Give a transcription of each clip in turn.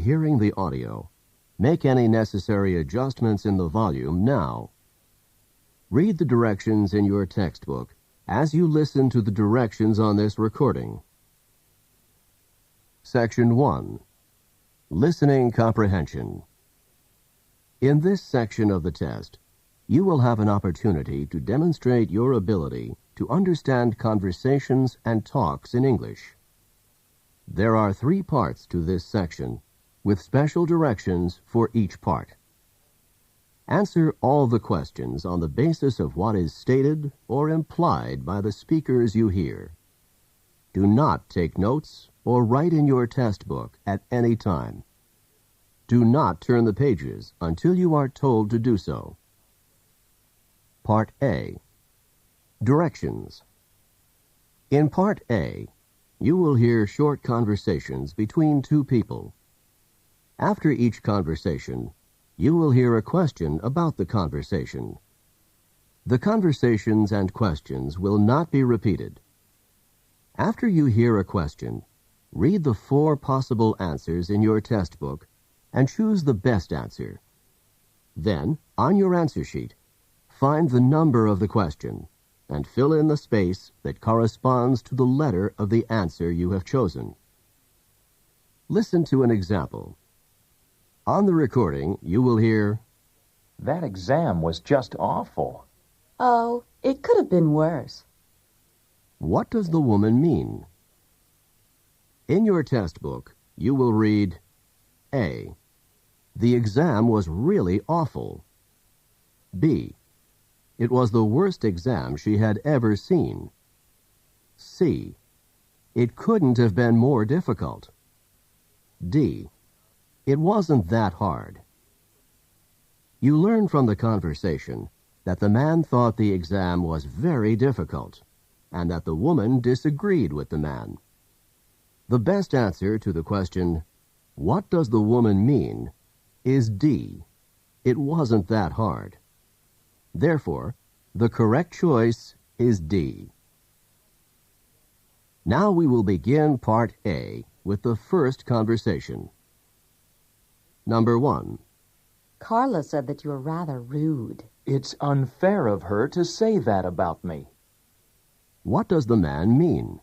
Hearing the audio, make any necessary adjustments in the volume now. Read the directions in your textbook as you listen to the directions on this recording. Section 1. Listening Comprehension. In this section of the test, you will have an opportunity to demonstrate your ability to understand conversations and talks in English. There are 3 parts to this section, with special directions for each part. Answer all the questions on the basis of what is stated or implied by the speakers you hear. Do not take notes or write in your test book at any time. Do not turn the pages until you are told to do so. Part A. Directions. In Part A, you will hear short conversations between 2 people. After each conversation, you will hear a question about the conversation. The conversations and questions will not be repeated. After you hear a question, read the 4 possible answers in your test book and choose the best answer. Then, on your answer sheet, find the number of the question and fill in the space that corresponds to the letter of the answer you have chosen. Listen to an example. On the recording, you will hear, "That exam was just awful." "Oh, it could have been worse." What does the woman mean? In your test book, you will read, A. The exam was really awful. B. It was the worst exam she had ever seen. C. It couldn't have been more difficult. D. It wasn't that hard. You learn from the conversation that the man thought the exam was very difficult and that the woman disagreed with the man. The best answer to the question, "What does the woman mean?" is D. It wasn't that hard. Therefore, the correct choice is D. Now we will begin Part A with the first conversation. Number 1. Carla said that you were rather rude. It's unfair of her to say that about me. What does the man mean?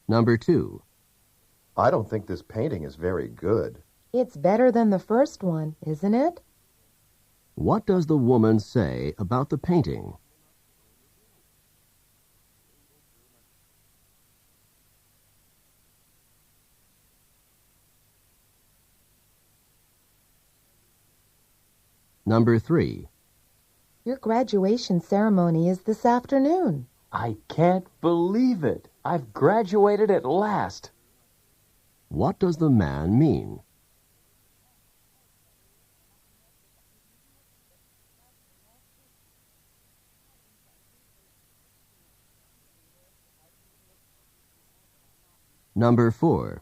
Number 2. I don't think this painting is very good. It's better than the first one, isn't it? What does the woman say about the painting? Number 3. Your graduation ceremony is this afternoon. I can't believe it. I've graduated at last. What does the man mean? Number 4.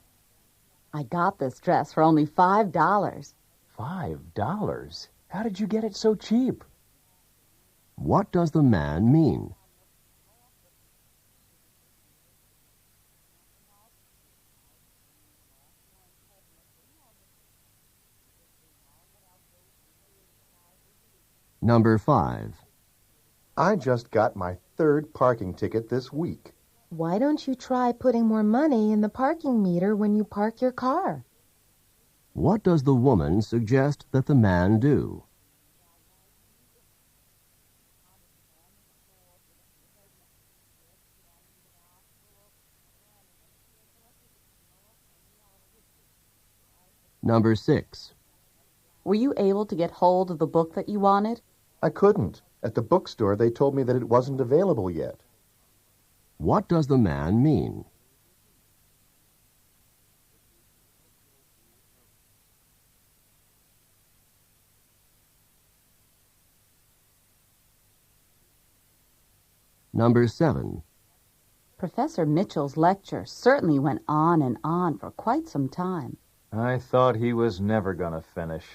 I got this dress for only $5. $5? How did you get it so cheap? What does the man mean? Number 5. I just got my 3rd parking ticket this week. Why don't you try putting more money in the parking meter when you park your car? What does the woman suggest that the man do? Number 6. Were you able to get hold of the book that you wanted? I couldn't. At the bookstore, they told me that it wasn't available yet. What does the man mean? Number 7. Professor Mitchell's lecture certainly went on and on for quite some time. I thought he was never going to finish.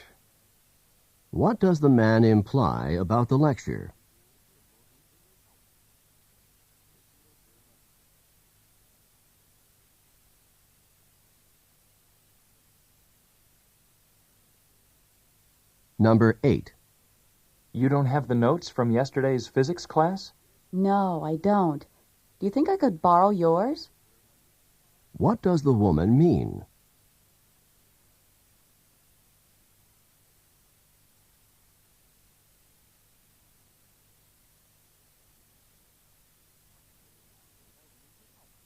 What does the man imply about the lecture? Number 8. You don't have the notes from yesterday's physics class? No, I don't. Do you think I could borrow yours? What does the woman mean?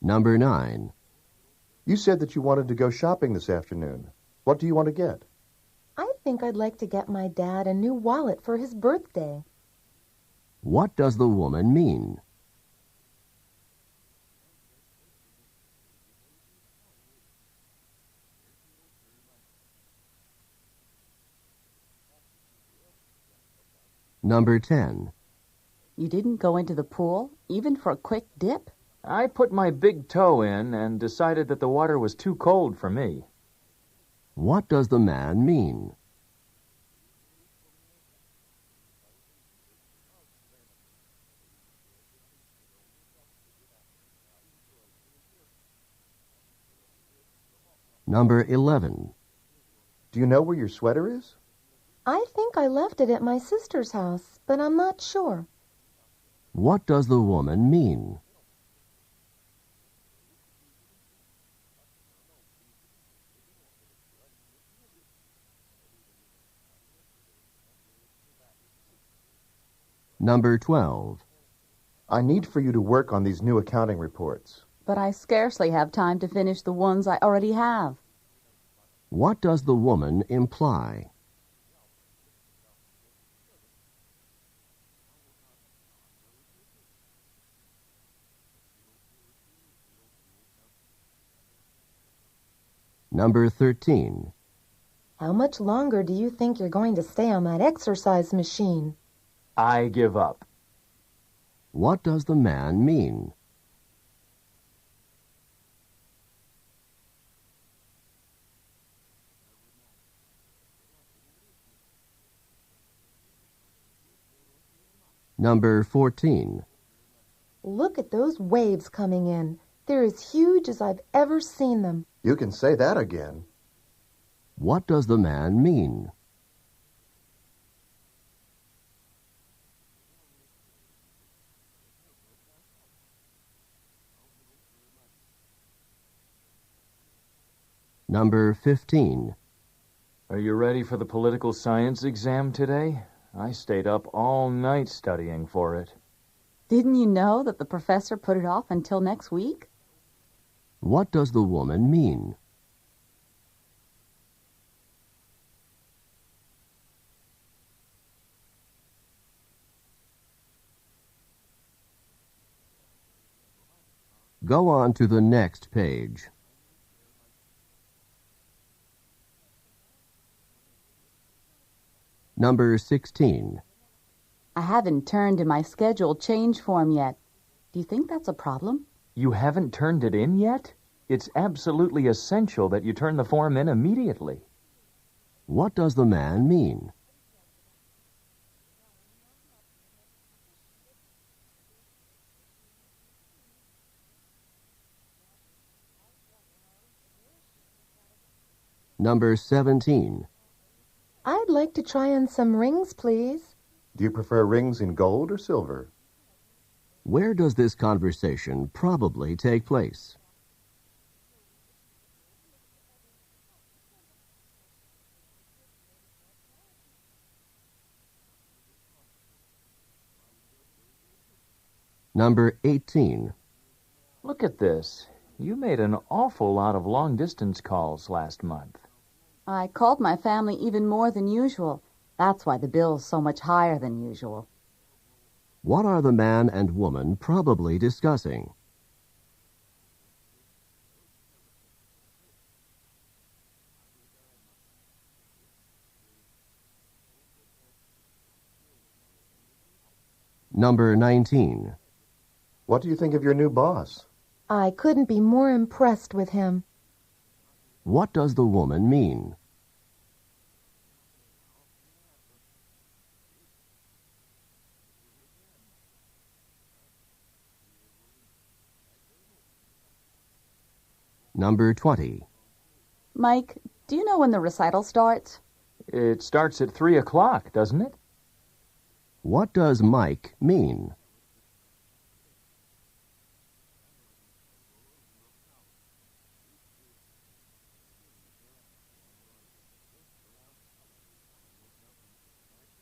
Number 9. You said that you wanted to go shopping this afternoon. What do you want to get? I think I'd like to get my dad a new wallet for his birthday. What does the woman mean? Number 10. You didn't go into the pool, even for a quick dip? I put my big toe in and decided that the water was too cold for me. What does the man mean? Number 11. Do you know where your sweater is? I think I left it at my sister's house, but I'm not sure. What does the woman mean? Number 12. I need for you to work on these new accounting reports. But I scarcely have time to finish the ones I already have. What does the woman imply? Number 13. How much longer do you think you're going to stay on that exercise machine? I give up. What does the man mean? Number 14. Look at those waves coming in. They're as huge as I've ever seen them. You can say that again. What does the man mean? Number 15. Are you ready for the political science exam today? I stayed up all night studying for it. Didn't you know that the professor put it off until next week? What does the woman mean? Go on to the next page. Number 16. I haven't turned in my schedule change form yet. Do you think that's a problem? You haven't turned it in yet? It's absolutely essential that you turn the form in immediately. What does the man mean? Number 17. I'd like to try on some rings, please. Do you prefer rings in gold or silver? Where does this conversation probably take place? Number 18. Look at this. You made an awful lot of long-distance calls last month. I called my family even more than usual. That's why the bill's so much higher than usual. What are the man and woman probably discussing? Number 19. What do you think of your new boss? I couldn't be more impressed with him. What does the woman mean? Number 20. Mike, do you know when the recital starts? It starts at 3 o'clock, doesn't it? What does Mike mean?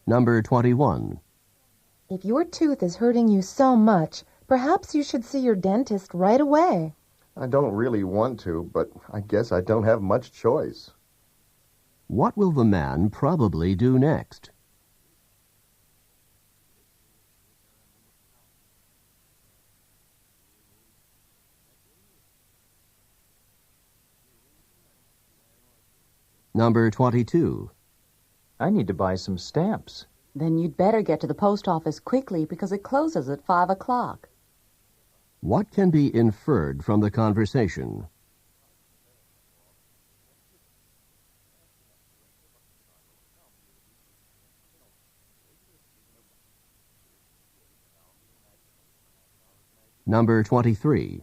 Number 21. If your tooth is hurting you so much, perhaps you should see your dentist right away. I don't really want to, but I guess I don't have much choice. What will the man probably do next? Number 22. I need to buy some stamps. Then you'd better get to the post office quickly because it closes at 5 o'clock. What can be inferred from the conversation? Number 23.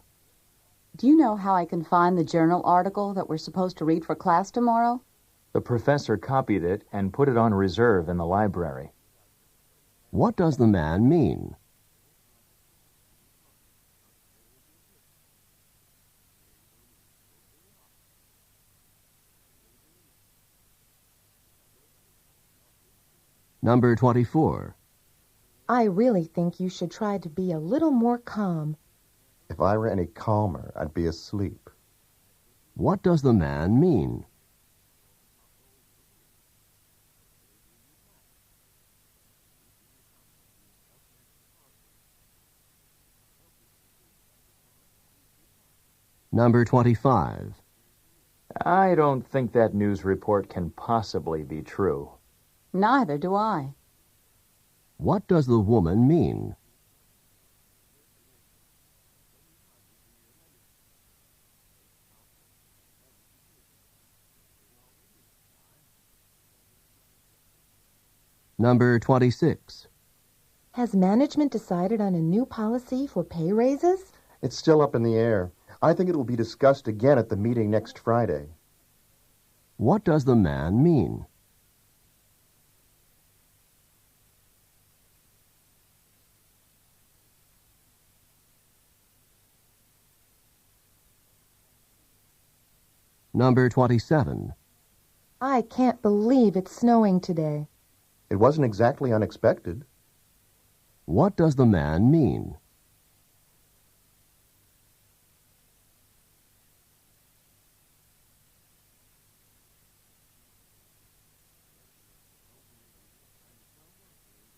Do you know how I can find the journal article that we're supposed to read for class tomorrow? The professor copied it and put it on reserve in the library. What does the man mean? Number 24. I really think you should try to be a little more calm. If I were any calmer, I'd be asleep. What does the man mean? Number 25. I don't think that news report can possibly be true. Neither do I. What does the woman mean? Number 26. Has management decided on a new policy for pay raises? It's still up in the air. I think it will be discussed again at the meeting next Friday. What does the man mean? Number 27. I can't believe it's snowing today. It wasn't exactly unexpected. What does the man mean?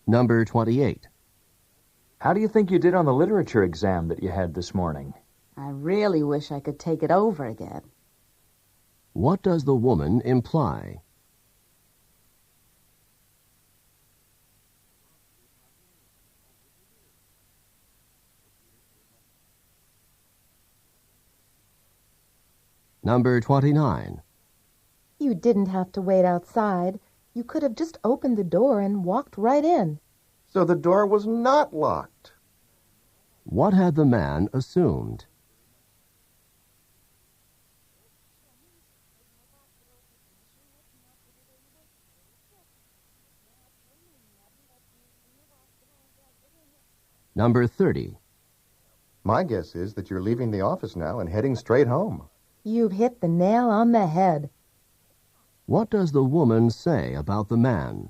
Number 28. How do you think you did on the literature exam that you had this morning? I really wish I could take it over again. What does the woman imply? Number 29. You didn't have to wait outside. You could have just opened the door and walked right in. So the door was not locked. What had the man assumed? Number 30. My guess is that you're leaving the office now and heading straight home. You've hit the nail on the head. What does the woman say about the man?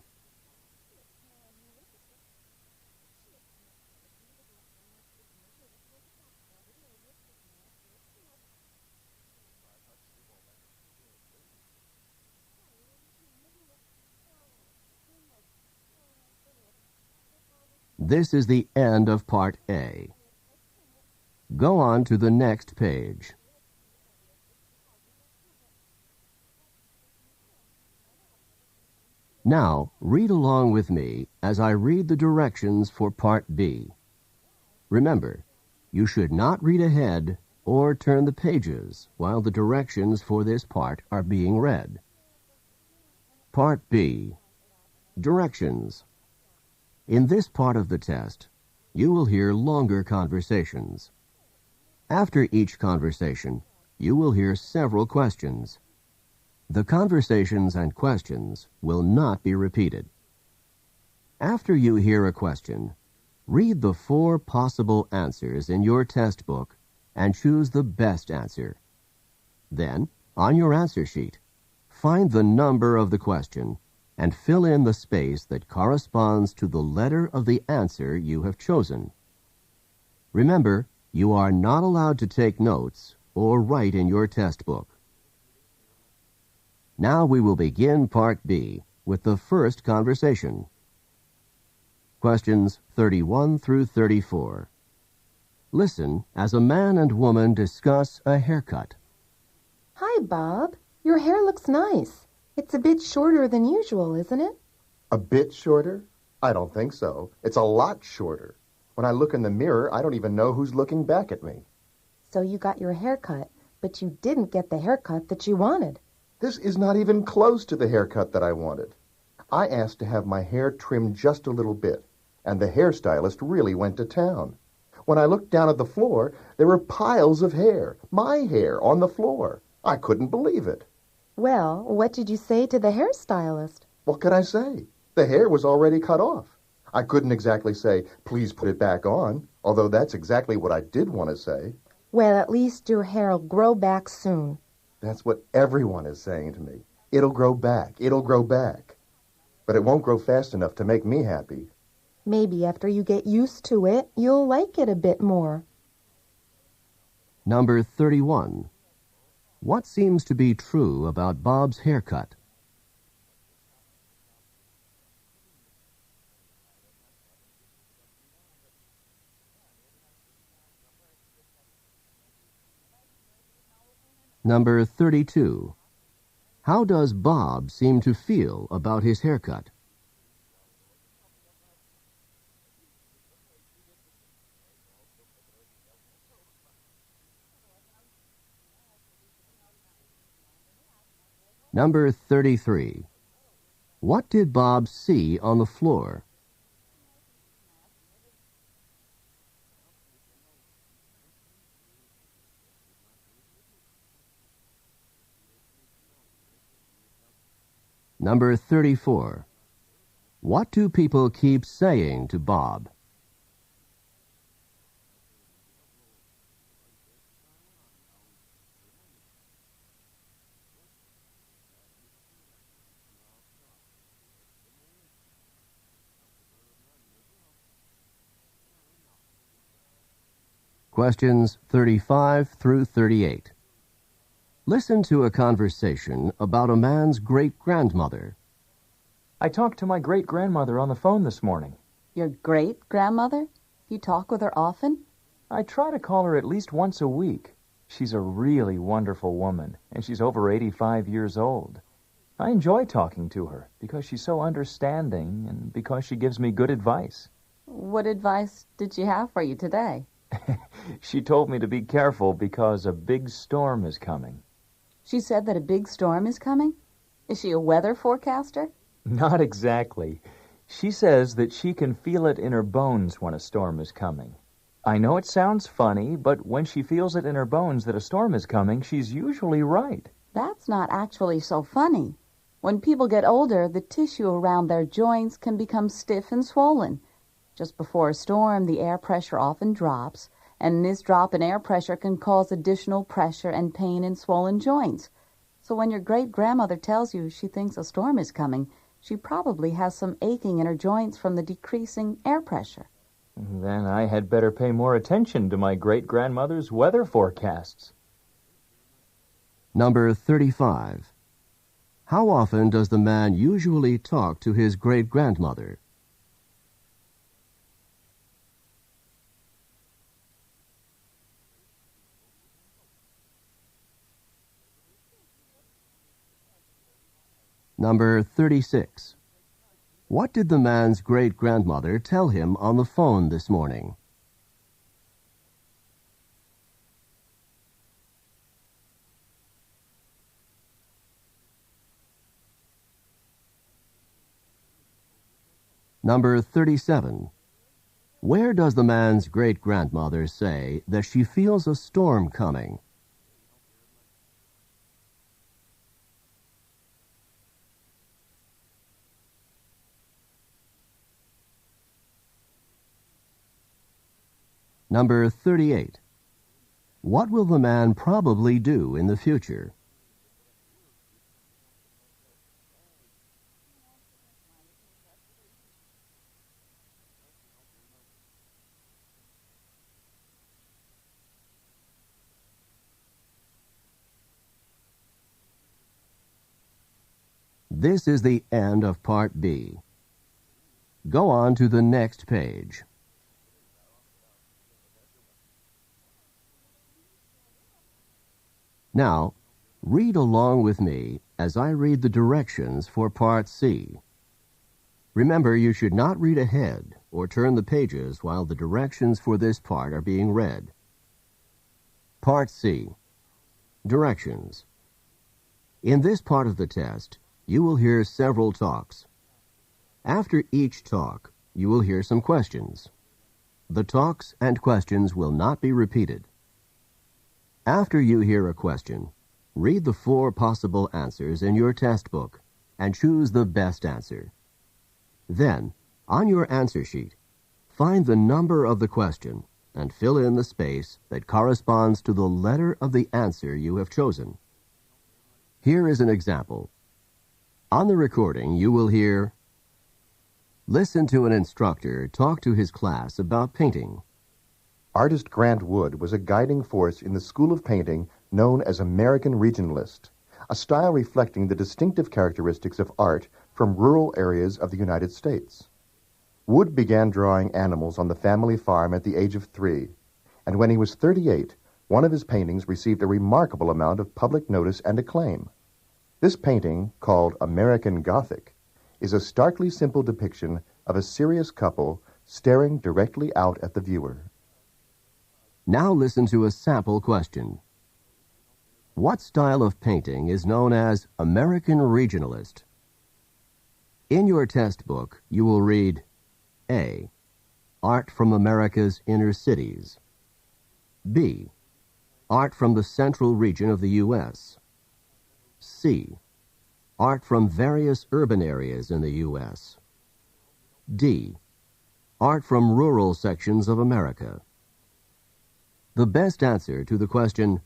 This is the end of Part A. Go on to the next page. Now, read along with me as I read the directions for Part B. Remember, you should not read ahead or turn the pages while the directions for this part are being read. Part B. Directions. In this part of the test, you will hear longer conversations. After each conversation, you will hear several questions. The conversations and questions will not be repeated. After you hear a question, read the 4 possible answers in your test book and choose the best answer. Then, on your answer sheet, find the number of the question and fill in the space that corresponds to the letter of the answer you have chosen. Remember, you are not allowed to take notes or write in your test book. Now we will begin Part B with the first conversation. Questions 31 through 34. Listen as a man and woman discuss a haircut. Hi, Bob. Your hair looks nice. It's a bit shorter than usual, isn't it? A bit shorter? I don't think so. It's a lot shorter. When I look in the mirror, I don't even know who's looking back at me. So you got your hair cut, but you didn't get the haircut that you wanted. This is not even close to the haircut that I wanted. I asked to have my hair trimmed just a little bit, and the hairstylist really went to town. When I looked down at the floor, there were piles of hair, my hair, on the floor. I couldn't believe it. Well, what did you say to the hairstylist? What could I say? The hair was already cut off. I couldn't exactly say, please put it back on, although that's exactly what I did want to say. Well, at least your hair'll grow back soon. That's what everyone is saying to me. It'll grow back. It'll grow back. But it won't grow fast enough to make me happy. Maybe after you get used to it, you'll like it a bit more. Number 31. What seems to be true about Bob's haircut? Number 32. How does Bob seem to feel about his haircut? Number 33. What did Bob see on the floor? Number 34. What do people keep saying to Bob? Questions 35 through 38. Listen to a conversation about a man's great-grandmother. I talked to my great-grandmother on the phone this morning. Your great-grandmother? You talk with her often? I try to call her at least once a week. She's a really wonderful woman, and she's over 85 years old. I enjoy talking to her because she's so understanding and because she gives me good advice. What advice did she have for you today? She told me to be careful because a big storm is coming. She said that a big storm is coming? Is she a weather forecaster? Not exactly. She says that she can feel it in her bones when a storm is coming. I know it sounds funny, but when she feels it in her bones that a storm is coming, she's usually right. That's not actually so funny. When people get older, the tissue around their joints can become stiff and swollen. Just before a storm, the air pressure often drops, and this drop in air pressure can cause additional pressure and pain in swollen joints. So when your great-grandmother tells you she thinks a storm is coming, she probably has some aching in her joints from the decreasing air pressure. Then I had better pay more attention to my great-grandmother's weather forecasts. Number 35. How often does the man usually talk to his great-grandmother? Number 36. What did the man's great-grandmother tell him on the phone this morning? Number 37. Where does the man's great-grandmother say that she feels a storm coming? Number 38. What will the man probably do in the future? This is the end of Part B. Go on to the next page. Now, read along with me as I read the directions for Part C. Remember, you should not read ahead or turn the pages while the directions for this part are being read. Part C. Directions. In this part of the test, you will hear several talks. After each talk, you will hear some questions. The talks and questions will not be repeated. After you hear a question, read the 4 possible answers in your test book and choose the best answer. Then, on your answer sheet, find the number of the question and fill in the space that corresponds to the letter of the answer you have chosen. Here is an example. On the recording, you will hear, "Listen to an instructor talk to his class about painting." Artist Grant Wood was a guiding force in the school of painting known as American Regionalist, a style reflecting the distinctive characteristics of art from rural areas of the United States. Wood began drawing animals on the family farm at the age of 3, and when he was 38, one of his paintings received a remarkable amount of public notice and acclaim. This painting, called American Gothic, is a starkly simple depiction of a serious couple staring directly out at the viewer. Now listen to a sample question. What style of painting is known as American Regionalist? In your test book, you will read A. Art from America's inner cities. B. Art from the central region of the U.S. C. Art from various urban areas in the U.S. D. Art from rural sections of America. The best answer to the question,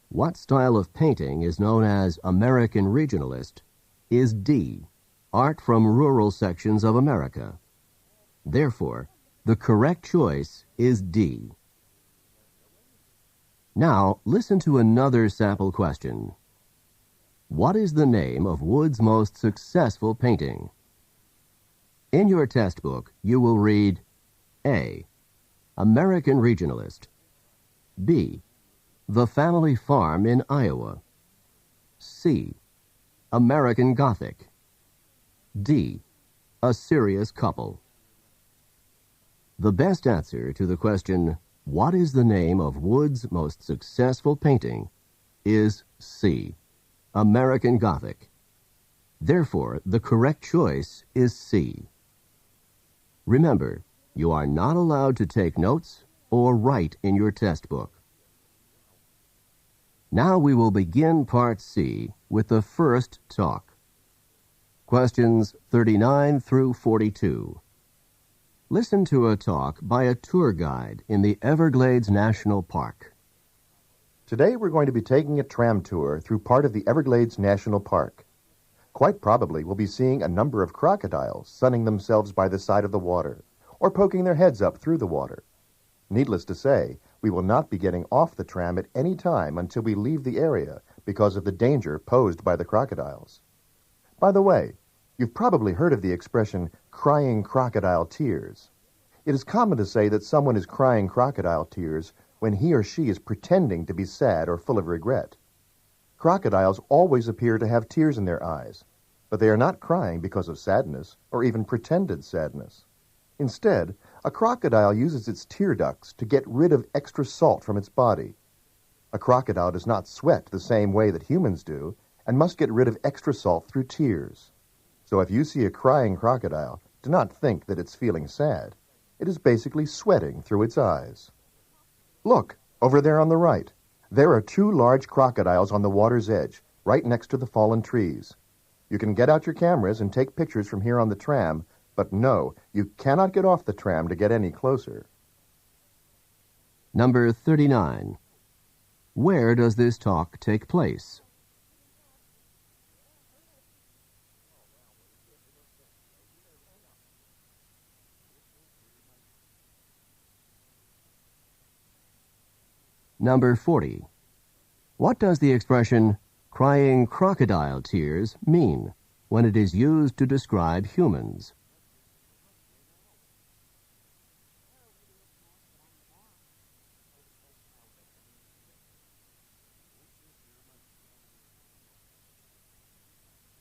what style of painting is known as American Regionalist, is D. Art from rural sections of America. Therefore, the correct choice is D. Now, listen to another sample question. What is the name of Wood's most successful painting? In your test book, you will read A. American Regionalist. B. The Family Farm in Iowa. C. American Gothic. D. A Serious Couple. The best answer to the question, what is the name of Wood's most successful painting, is C. American Gothic. Therefore, the correct choice is C. Remember, you are not allowed to take notes or write in your test book. Now we will begin Part C with the first talk. Questions 39 through 42. Listen to a talk by a tour guide in the Everglades National Park. Today we're going to be taking a tram tour through part of the Everglades National Park. Quite probably we'll be seeing a number of crocodiles sunning themselves by the side of the water, or poking their heads up through the water. Needless to say, we will not be getting off the tram at any time until we leave the area because of the danger posed by the crocodiles. By the way, you've probably heard of the expression, crying crocodile tears. It is common to say that someone is crying crocodile tears when he or she is pretending to be sad or full of regret. Crocodiles always appear to have tears in their eyes, but they are not crying because of sadness or even pretended sadness. Instead, a crocodile uses its tear ducts to get rid of extra salt from its body. A crocodile does not sweat the same way that humans do and must get rid of extra salt through tears. So if you see a crying crocodile, do not think that it's feeling sad. It is basically sweating through its eyes. Look, over there on the right. There are 2 large crocodiles on the water's edge, right next to the fallen trees. You can get out your cameras and take pictures from here on the tram, but no, you cannot get off the tram to get any closer. Number 39. Where does this talk take place? Number 40. What does the expression crying crocodile tears mean when it is used to describe humans?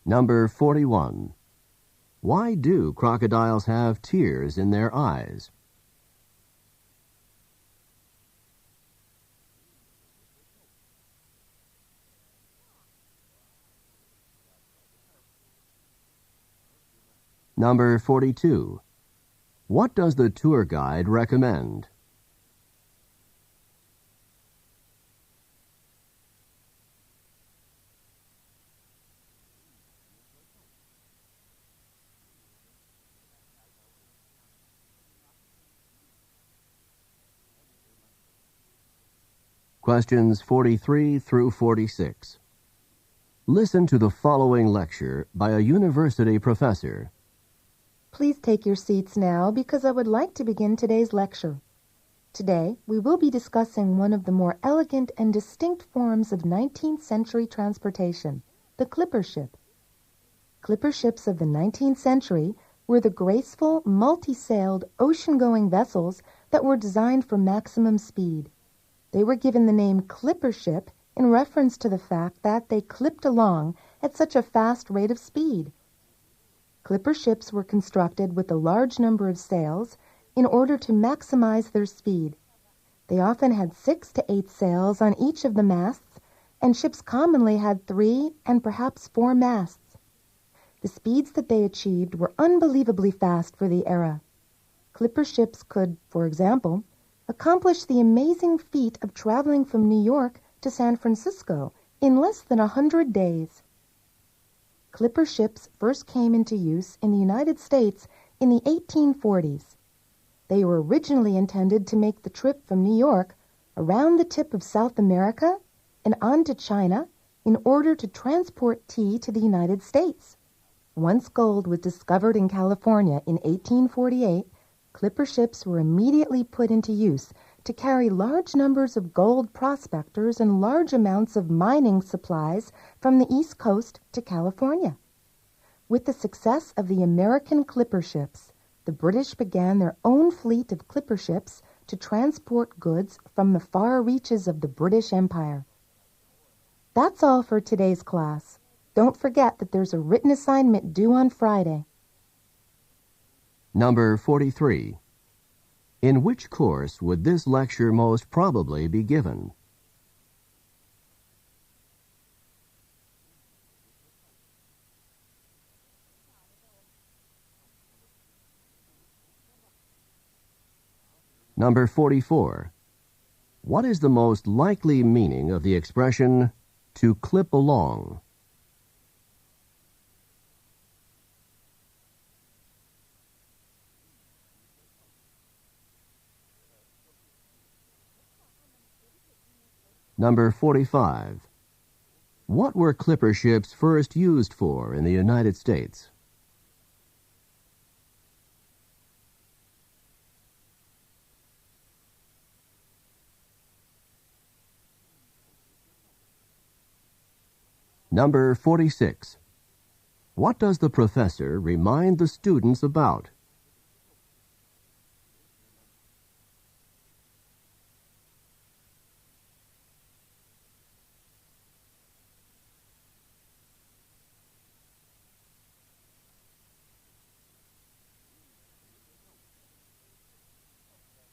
Number 41. Why do crocodiles have tears in their eyes? Number 42. What does the tour guide recommend? Questions 43 through 46. Listen to the following lecture by a university professor. Please take your seats now because I would like to begin today's lecture. Today, we will be discussing one of the more elegant and distinct forms of 19th century transportation, the clipper ship. Clipper ships of the 19th century were the graceful, multi-sailed, ocean-going vessels that were designed for maximum speed. They were given the name clipper ship in reference to the fact that they clipped along at such a fast rate of speed. Clipper ships were constructed with a large number of sails in order to maximize their speed. They often had 6 to 8 sails on each of the masts, and ships commonly had 3 and perhaps 4 masts. The speeds that they achieved were unbelievably fast for the era. Clipper ships could, for example, accomplish the amazing feat of traveling from New York to San Francisco in less than 100 days. Clipper ships first came into use in the United States in the 1840s. They were originally intended to make the trip from New York around the tip of South America and on to China in order to transport tea to the United States. Once gold was discovered in California in 1848, clipper ships were immediately put into use to carry large numbers of gold prospectors and large amounts of mining supplies from the East Coast to California. With the success of the American clipper ships, the British began their own fleet of clipper ships to transport goods from the far reaches of the British Empire. That's all for today's class. Don't forget that there's a written assignment due on Friday. Number 43. In which course would this lecture most probably be given? Number 44. What is the most likely meaning of the expression to clip along? Number 45. What were clipper ships first used for in the United States? Number 46. What does the professor remind the students about?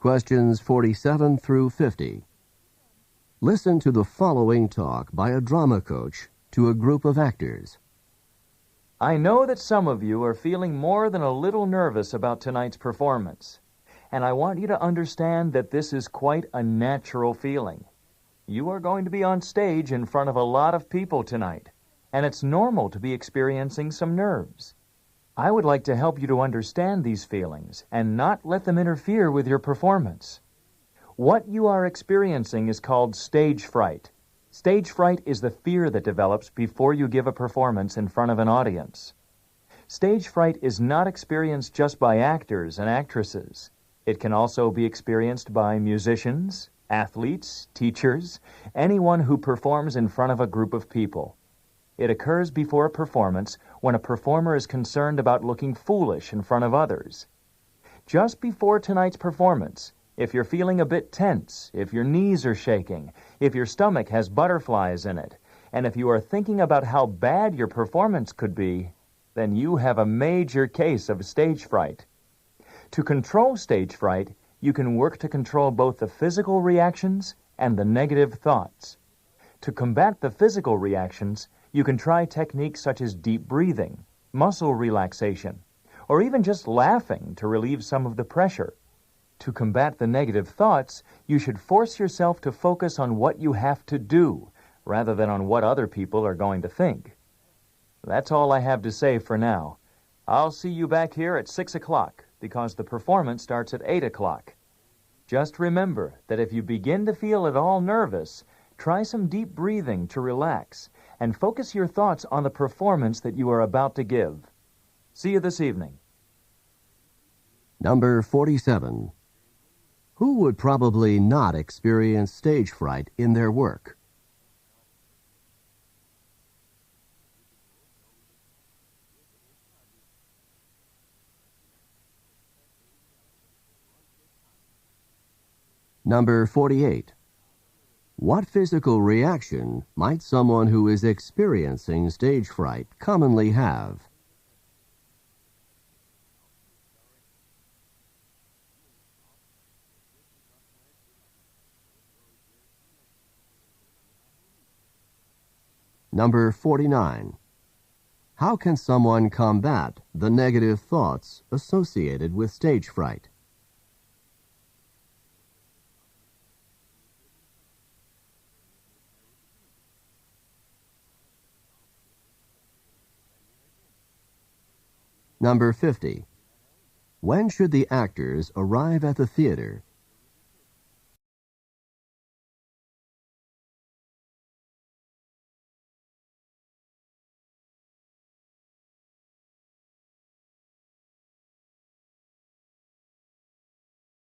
Questions 47 through 50. Listen to the following talk by a drama coach to a group of actors. I know that some of you are feeling more than a little nervous about tonight's performance, and I want you to understand that this is quite a natural feeling. You are going to be on stage in front of a lot of people tonight, and it's normal to be experiencing some nerves. I would like to help you to understand these feelings and not let them interfere with your performance. What you are experiencing is called stage fright. Stage fright is the fear that develops before you give a performance in front of an audience. Stage fright is not experienced just by actors and actresses. It can also be experienced by musicians, athletes, teachers, anyone who performs in front of a group of people. It occurs before a performance when a performer is concerned about looking foolish in front of others. Just before tonight's performance, if you're feeling a bit tense, if your knees are shaking, if your stomach has butterflies in it, and if you are thinking about how bad your performance could be, then you have a major case of stage fright. To control stage fright, you can work to control both the physical reactions and the negative thoughts. To combat the physical reactions, you can try techniques such as deep breathing, muscle relaxation, or even just laughing to relieve some of the pressure. To combat the negative thoughts, you should force yourself to focus on what you have to do, rather than on what other people are going to think. That's all I have to say for now. I'll see you back here at 6 o'clock, because the performance starts at 8 o'clock. Just remember that if you begin to feel at all nervous, try some deep breathing to relax, and focus your thoughts on the performance that you are about to give. See you this evening. Number 47. Who would probably not experience stage fright in their work? Number 48. What physical reaction might someone who is experiencing stage fright commonly have? Number 49. How can someone combat the negative thoughts associated with stage fright? Number 50. When should the actors arrive at the theater